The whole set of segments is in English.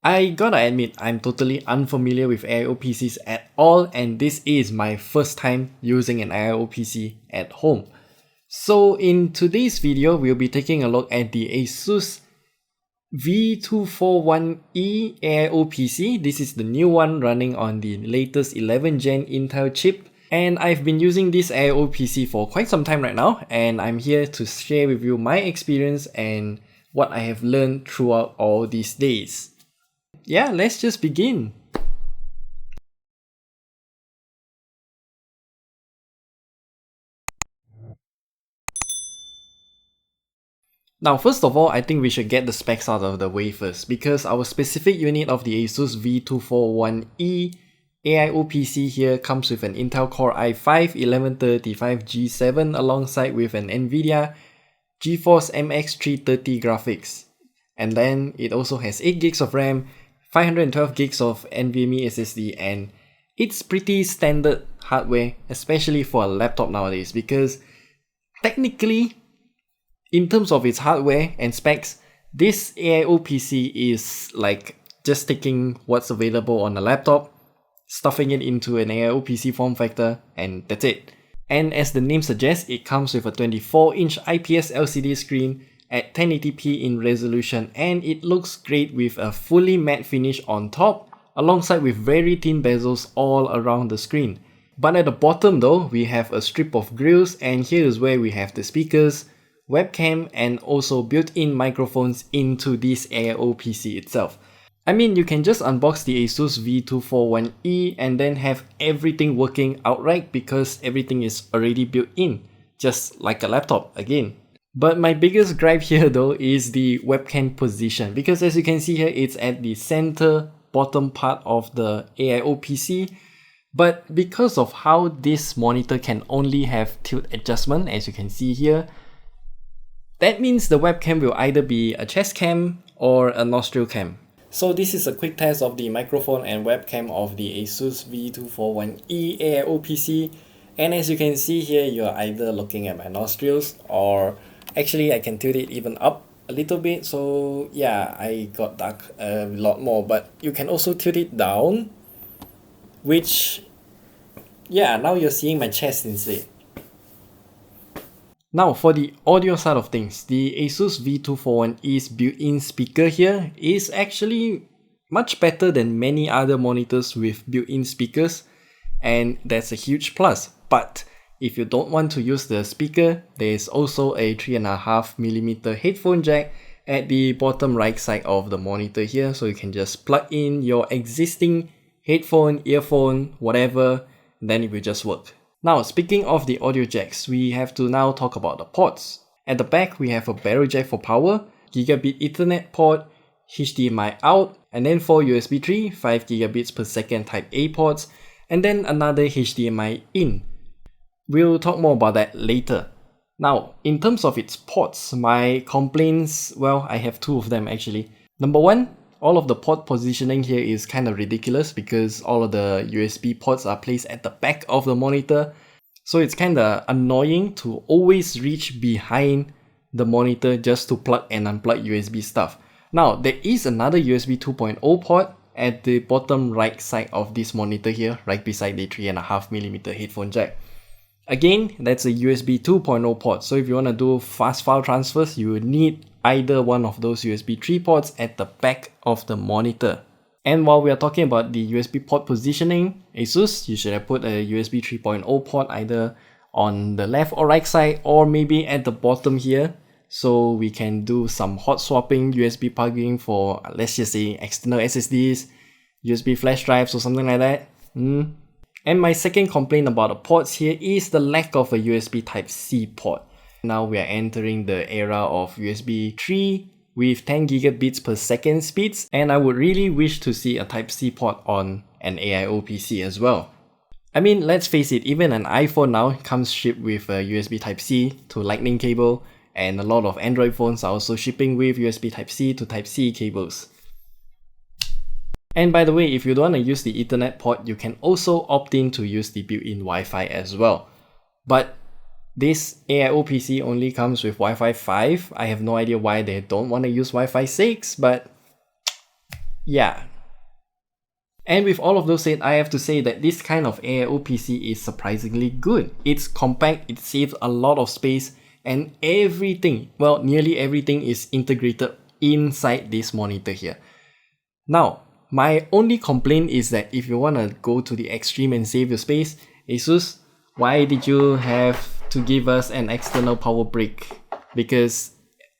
I gotta admit, I'm totally unfamiliar with AIO PCs at all, and this is my first time using an AIO PC at home. So in today's video, we'll be taking a look at the ASUS V241E AIO PC. This is the new one running on the latest 11th gen Intel chip. And I've been using this AIO PC for quite some time right now, and I'm here to share with you my experience and what I have learned throughout all these days. Yeah, let's just begin. Now, first of all, I think we should get the specs out of the way first, because our specific unit of the ASUS V241E AIO PC here comes with an Intel Core i5-1135G7 alongside with an NVIDIA GeForce MX 330 graphics. And then it also has 8 gigs of RAM, 512 gigs of NVMe SSD, and it's pretty standard hardware, especially for a laptop nowadays, because technically, in terms of its hardware and specs, this AIO PC is like just taking what's available on a laptop, stuffing it into an AIO PC form factor, and that's it. And as the name suggests, it comes with a 24-inch IPS LCD screen at 1080p in resolution, and it looks great with a fully matte finish on top, alongside with very thin bezels all around the screen. But at the bottom though, we have a strip of grills, and here is where we have the speakers, webcam, and also built-in microphones into this AIO PC itself. I mean, you can just unbox the ASUS V241E and then have everything working outright because everything is already built in, just like a laptop again. But my biggest gripe here though is the webcam position, because as you can see here, it's at the center bottom part of the AIO PC. But because of how this monitor can only have tilt adjustment, as you can see here, that means the webcam will either be a chest cam or a nostril cam. So this is a quick test of the microphone and webcam of the ASUS V241E AIO PC. And as you can see here, you're either looking at my nostrils, or actually I can tilt it even up a little bit. So yeah, I got dark a lot more, but you can also tilt it down, which, yeah, now you're seeing my chest instead. Now for the audio side of things, the ASUS V241E's built-in speaker here is actually much better than many other monitors with built-in speakers, and that's a huge plus. But if you don't want to use the speaker, there is also a 3.5mm headphone jack at the bottom right side of the monitor here, so you can just plug in your existing headphone, earphone, whatever, then it will just work. Now, speaking of the audio jacks, we have to now talk about the ports. At the back, we have a barrel jack for power, gigabit Ethernet port, HDMI out, and then 4 USB 3, 5 gigabits per second Type A ports, and then another HDMI in. We'll talk more about that later. Now, in terms of its ports, my complaints, well, I have two of them actually. Number one, all of the port positioning here is kind of ridiculous because all of the USB ports are placed at the back of the monitor. So it's kind of annoying to always reach behind the monitor just to plug and unplug USB stuff. Now, there is another USB 2.0 port at the bottom right side of this monitor here, right beside the 3.5mm headphone jack. Again, that's a USB 2.0 port, so if you want to do fast file transfers, you would need either one of those USB 3 ports at the back of the monitor. And while we are talking about the USB port positioning, ASUS, you should have put a USB 3.0 port either on the left or right side, or maybe at the bottom here, so we can do some hot swapping, USB plugging for, let's just say, external SSDs, USB flash drives or something like that. And my second complaint about the ports here is the lack of a USB Type-C port. Now we are entering the era of USB 3 with 10 gigabits per second speeds, and I would really wish to see a Type-C port on an AIO PC as well. I mean, let's face it, even an iPhone now comes shipped with a USB Type-C to Lightning cable, and a lot of Android phones are also shipping with USB Type-C to Type-C cables. And by the way, if you don't want to use the Ethernet port, you can also opt in to use the built-in Wi-Fi as well. But this AIO PC only comes with Wi-Fi 5. I have no idea why they don't want to use Wi-Fi 6, but Yeah. And with all of those said, I have to say that this kind of AIO PC is surprisingly good. It's compact, it saves a lot of space, and everything, well, nearly everything is integrated inside this monitor here. Now, my only complaint is that if you want to go to the extreme and save your space, ASUS, why did you have to give us an external power brick? Because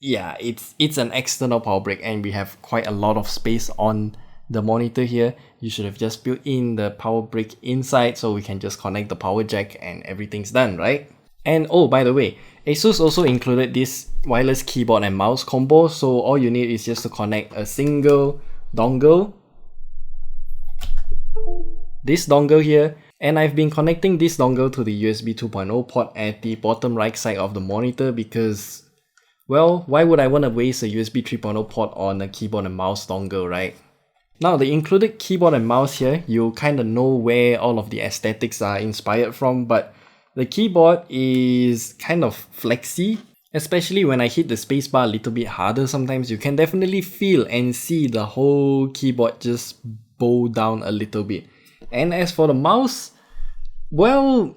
yeah, it's an external power brick and we have quite a lot of space on the monitor here. You should have just built in the power brick inside so we can just connect the power jack and everything's done, right? And oh, by the way, ASUS also included this wireless keyboard and mouse combo, so all you need is just to connect a single dongle, this dongle here, and I've been connecting this dongle to the USB 2.0 port at the bottom right side of the monitor because, well, why would I want to waste a USB 3.0 port on a keyboard and mouse dongle, right? Now, the included keyboard and mouse here, you kind of know where all of the aesthetics are inspired from, but the keyboard is kind of flexy, especially when I hit the spacebar a little bit harder sometimes. You can definitely feel and see the whole keyboard just bow down a little bit. And as for the mouse, well,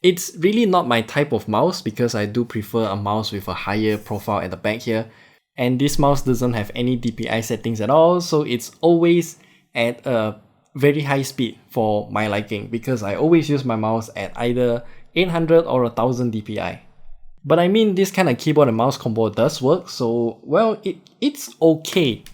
it's really not my type of mouse because I do prefer a mouse with a higher profile at the back here. And this mouse doesn't have any DPI settings at all, so it's always at a very high speed for my liking because I always use my mouse at either 800 or 1000 DPI. But I mean, this kind of keyboard and mouse combo does work, so well, it's okay.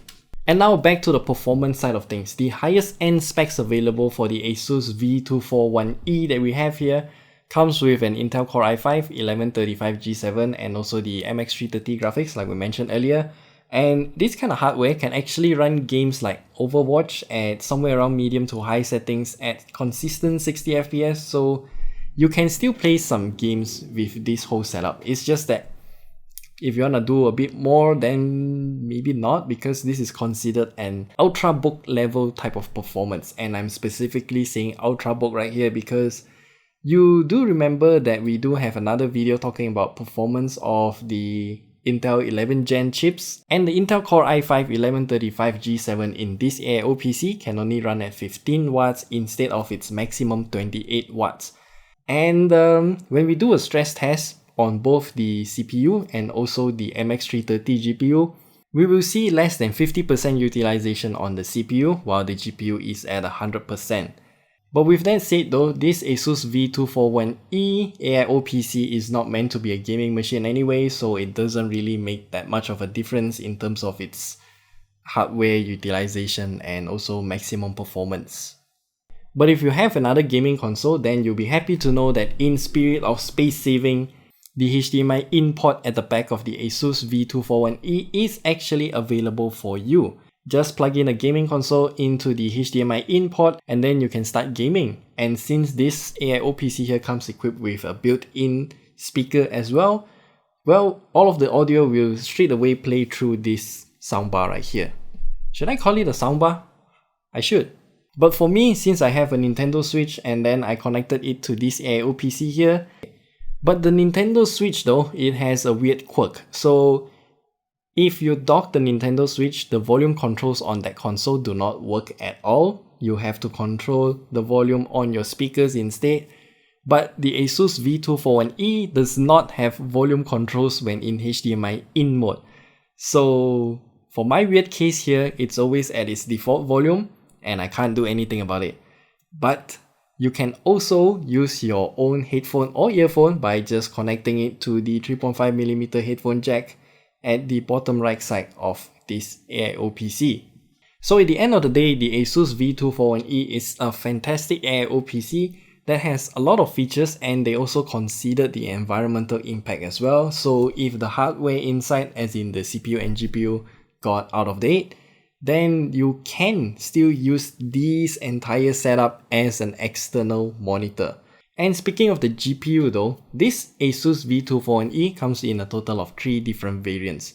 And now back to the performance side of things. The highest end specs available for the ASUS V241E that we have here comes with an Intel Core i5 1135G7 and also the MX330 graphics like we mentioned earlier. And this kind of hardware can actually run games like Overwatch at somewhere around medium to high settings at consistent 60 FPS, so you can still play some games with this whole setup. It's just that if you want to do a bit more, then maybe not, because this is considered an ultrabook level type of performance. And I'm specifically saying ultrabook right here because you do remember that we do have another video talking about performance of the Intel 11th Gen chips, and the Intel Core i5 1135G7 in this AIO PC can only run at 15 watts instead of its maximum 28 watts. And when we do a stress test on both the CPU and also the MX330 GPU, we will see less than 50% utilization on the CPU while the GPU is at 100%. But with that said though, this ASUS V241E AIO PC is not meant to be a gaming machine anyway, so it doesn't really make that much of a difference in terms of its hardware utilization and also maximum performance. But if you have another gaming console, then you'll be happy to know that in spirit of space saving, the HDMI-in port at the back of the ASUS V241E is actually available for you. Just plug in a gaming console into the HDMI-in port and then you can start gaming. And since this AIO PC here comes equipped with a built-in speaker as well, all of the audio will straight away play through this soundbar right here. Should I call it a soundbar? I should. But for me, since I have a Nintendo Switch and then I connected it to this AIO PC here, but the Nintendo Switch though, it has a weird quirk. So if you dock the Nintendo Switch, the volume controls on that console do not work at all. You have to control the volume on your speakers instead. But the ASUS V241E does not have volume controls when in HDMI-in mode. So for my weird case here, it's always at its default volume and I can't do anything about it. But you can also use your own headphone or earphone by just connecting it to the 3.5mm headphone jack at the bottom right side of this AIO PC. So at the end of the day, the ASUS V241E is a fantastic AIO PC that has a lot of features, and they also considered the environmental impact as well. So if the hardware inside, as in the CPU and GPU, got out of date, then you can still use this entire setup as an external monitor. And speaking of the GPU though, this ASUS V241E comes in a total of 3 different variants.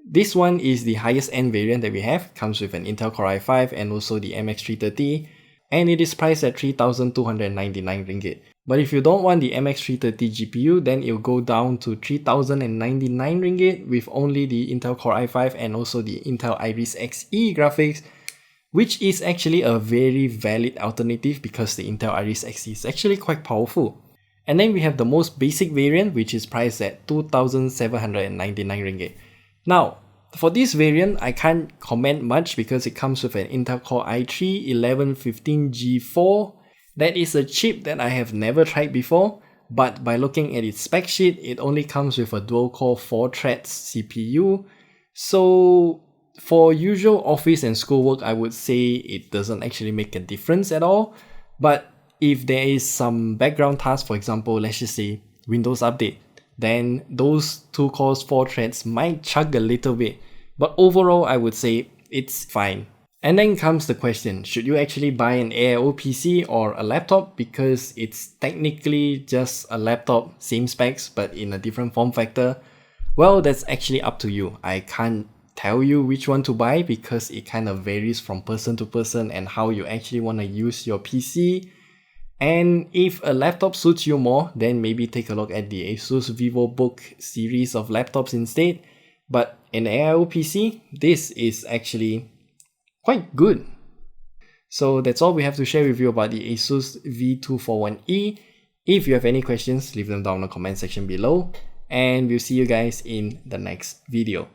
This one is the highest end variant that we have, comes with an Intel Core i5 and also the MX330, and it is priced at 3,299 ringgit. But if you don't want the MX330 GPU, then it will go down to 3,099 ringgit with only the Intel Core i5 and also the Intel Iris Xe graphics, which is actually a very valid alternative because the Intel Iris Xe is actually quite powerful. And then we have the most basic variant, which is priced at 2,799 ringgit. Now, for this variant, I can't comment much because it comes with an Intel Core i3-1115G4. That is a chip that I have never tried before, but by looking at its spec sheet, it only comes with a dual-core 4-thread CPU. So for usual office and schoolwork, I would say it doesn't actually make a difference at all. But if there is some background task, for example, let's just say Windows Update, then those 2 cores, 4 threads might chug a little bit. But overall, I would say it's fine. And then comes the question, should you actually buy an AIO PC or a laptop? Because it's technically just a laptop, same specs, but in a different form factor. Well, that's actually up to you. I can't tell you which one to buy because it kind of varies from person to person and how you actually want to use your PC. And if a laptop suits you more, then maybe take a look at the ASUS VivoBook series of laptops instead. But an AIO PC, this is actually quite good. So that's all we have to share with you about the ASUS V241E. If you have any questions, leave them down in the comment section below. And we'll see you guys in the next video.